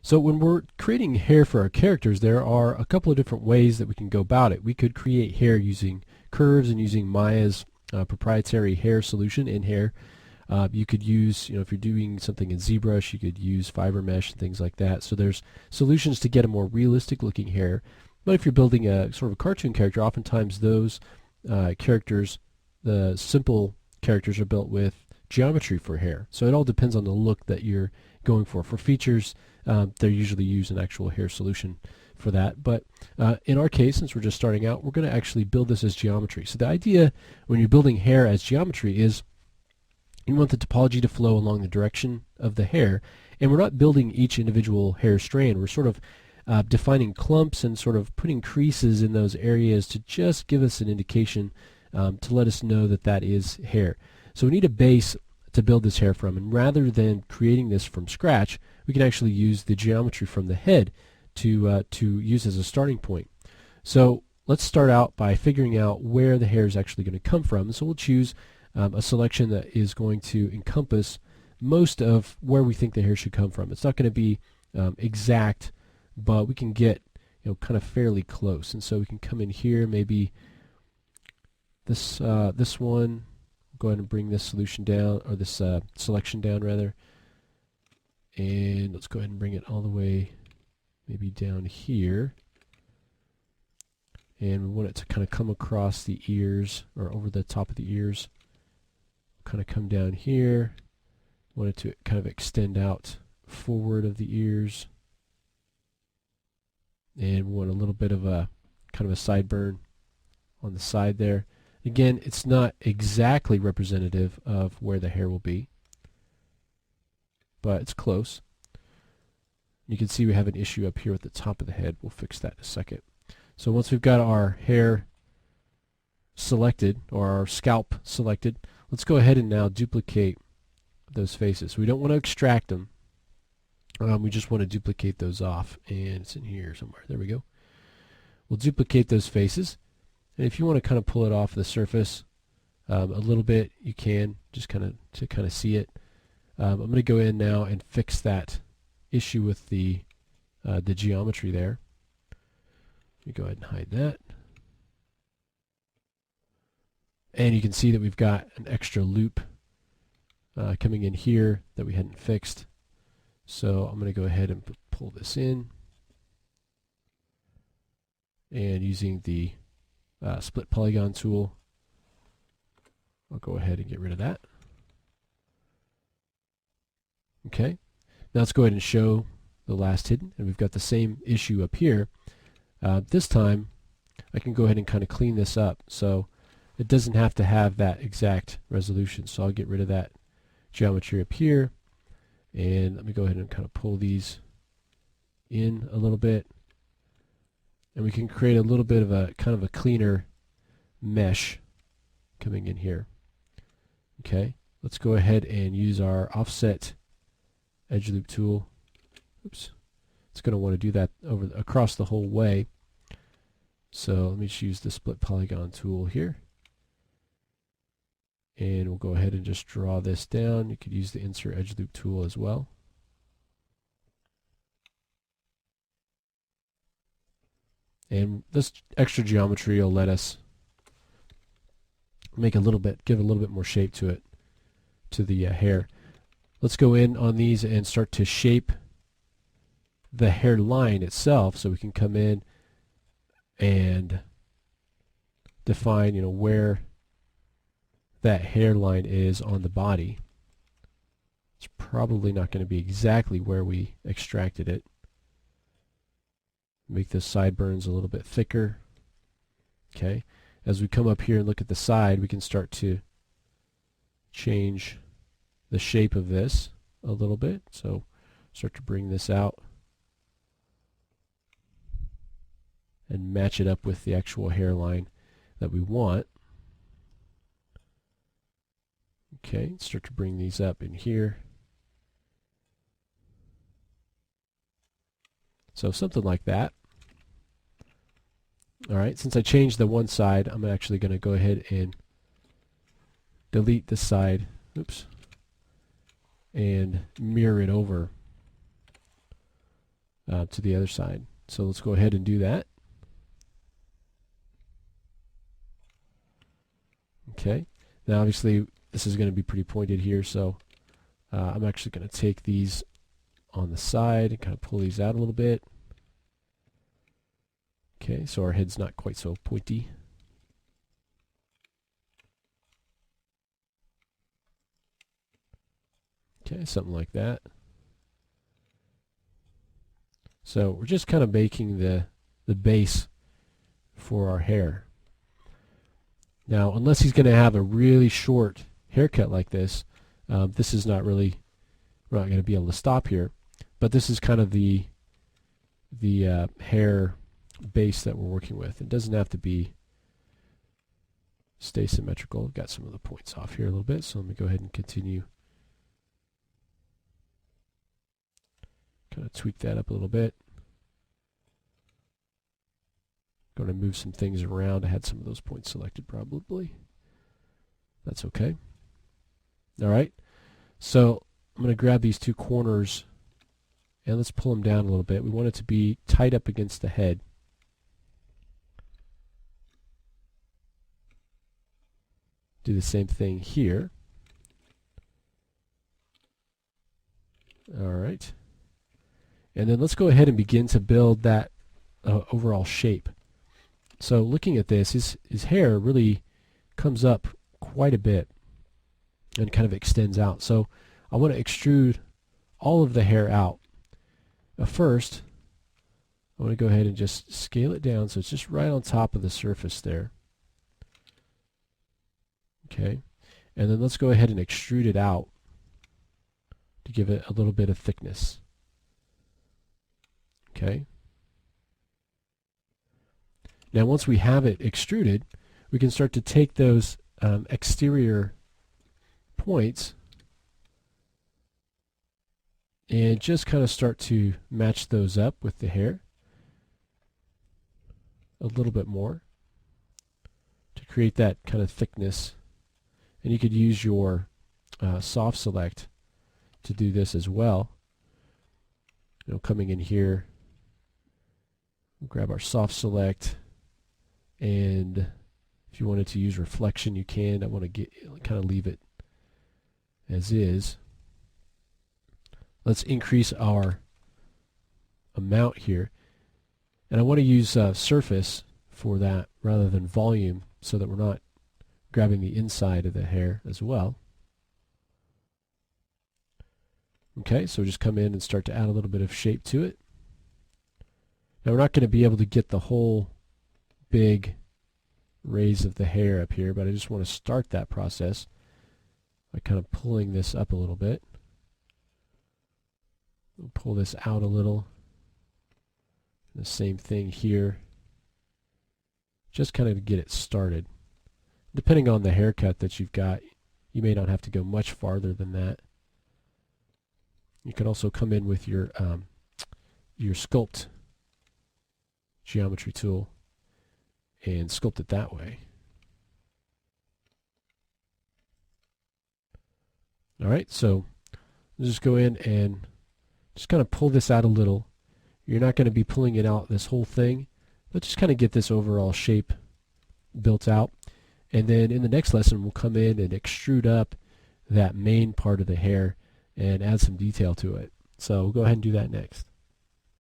So when we're creating hair for our characters, there are a couple of different ways that we can go about it. We could create hair using curves and using Maya's proprietary hair solution in hair. You could use, if you're doing something in ZBrush, you could use fiber mesh and things like that. So there's solutions to get a more realistic looking hair. But if you're building a sort of a cartoon character, oftentimes those characters, the simple characters, are built with geometry for hair. So it all depends on the look that you're going for. For features, they usually use an actual hair solution for that. But in our case, since we're just starting out, we're going to actually build this as geometry. So the idea when you're building hair as geometry is you want the topology to flow along the direction of the hair, and we're not building each individual hair strand. We're sort of defining clumps and sort of putting creases in those areas to just give us an indication to let us know that that is hair. So we need a base to build this hair from, and rather than creating this from scratch, we can actually use the geometry from the head to use as a starting point. So let's start out by figuring out where the hair is actually going to come from. So we'll choose a selection that is going to encompass most of where we think the hair should come from. It's not going to be exact, but we can get kind of fairly close. And so we can come in here, maybe this one. Go ahead and bring this solution down, or this selection down rather, and let's go ahead and bring it all the way maybe down here, and we want it to kind of come across the ears or over the top of the ears, kind of come down here. Want it to kind of extend out forward of the ears, and we want a little bit of a kind of a sideburn on the side there. Again, it's not exactly representative of where the hair will be, but it's close. You can see we have an issue up here at the top of the head. We'll fix that in a second. So once we've got our hair selected, or our scalp selected, let's go ahead and now duplicate those faces. We don't want to extract them. We just want to duplicate those off, and it's in here somewhere. There we go. We'll duplicate those faces. And if you want to kind of pull it off the surface a little bit, you can, just kind of see it. I'm going to go in now and fix that issue with the geometry there. Let me go ahead and hide that. And you can see that we've got an extra loop coming in here that we hadn't fixed. So I'm going to go ahead and pull this in. And using the split polygon tool, I'll go ahead and get rid of that. Okay, now let's go ahead and show the last hidden, and we've got the same issue up here. This time I can go ahead and kind of clean this up so it doesn't have to have that exact resolution. So I'll get rid of that geometry up here, and let me go ahead and kind of pull these in a little bit. And we can create a little bit of a kind of a cleaner mesh coming in here. Okay, let's go ahead and use our offset edge loop tool. Oops, it's going to want to do that across the whole way. So let me just use the split polygon tool here, and we'll go ahead and just draw this down. You could use the insert edge loop tool as well. And this extra geometry will let us make give a little bit more shape to it, to the hair. Let's go in on these and start to shape the hairline itself, so we can come in and define, where that hairline is on the body. It's probably not going to be exactly where we extracted it. Make the sideburns a little bit thicker. Okay, as we come up here and look at the side, we can start to change the shape of this a little bit. So start to bring this out and match it up with the actual hairline that we want. Okay, start to bring these up in here. So something like that. Alright, since I changed the one side, I'm actually going to go ahead and delete this side, oops, and mirror it over to the other side. So let's go ahead and do that. Okay, now obviously this is going to be pretty pointed here, so I'm actually going to take these on the side and kind of pull these out a little bit. Okay, so our head's not quite so pointy. Okay, something like that. So we're just kind of making the base for our hair. Now, unless he's going to have a really short haircut like this, this is not really, we're not going to be able to stop here. But this is kind of the hair base that we're working with. It doesn't have to stay symmetrical. I've got some of the points off here a little bit, so let me go ahead and continue. Kind of tweak that up a little bit. Going to move some things around. I had some of those points selected probably. That's okay. All right. So I'm going to grab these two corners and let's pull them down a little bit. We want it to be tight up against the head. Do the same thing here. All right. And then let's go ahead and begin to build that overall shape. So looking at this, his hair really comes up quite a bit and kind of extends out. So I want to extrude all of the hair out. First, I want to go ahead and just scale it down so it's just right on top of the surface there. Okay, and then let's go ahead and extrude it out to give it a little bit of thickness. Okay. Now once we have it extruded, we can start to take those exterior points and just kind of start to match those up with the hair a little bit more to create that kind of thickness. And you could use your soft select to do this as well. You know, coming in here, we'll grab our soft select, and if you wanted to use reflection, you can. I want to kind of leave it as is. Let's increase our amount here, and I want to use surface for that rather than volume, so that we're not grabbing the inside of the hair as well. Okay, so just come in and start to add a little bit of shape to it. Now we're not going to be able to get the whole big raise of the hair up here, but I just want to start that process by kind of pulling this up a little bit. We'll pull this out a little. The same thing here. Just kind of to get it started. Depending on the haircut that you've got, you may not have to go much farther than that. You can also come in with your sculpt geometry tool and sculpt it that way. Alright, so let's just go in and just kind of pull this out a little. You're not going to be pulling it out this whole thing, but just kind of get this overall shape built out. And then in the next lesson, we'll come in and extrude up that main part of the hair and add some detail to it. So we'll go ahead and do that next.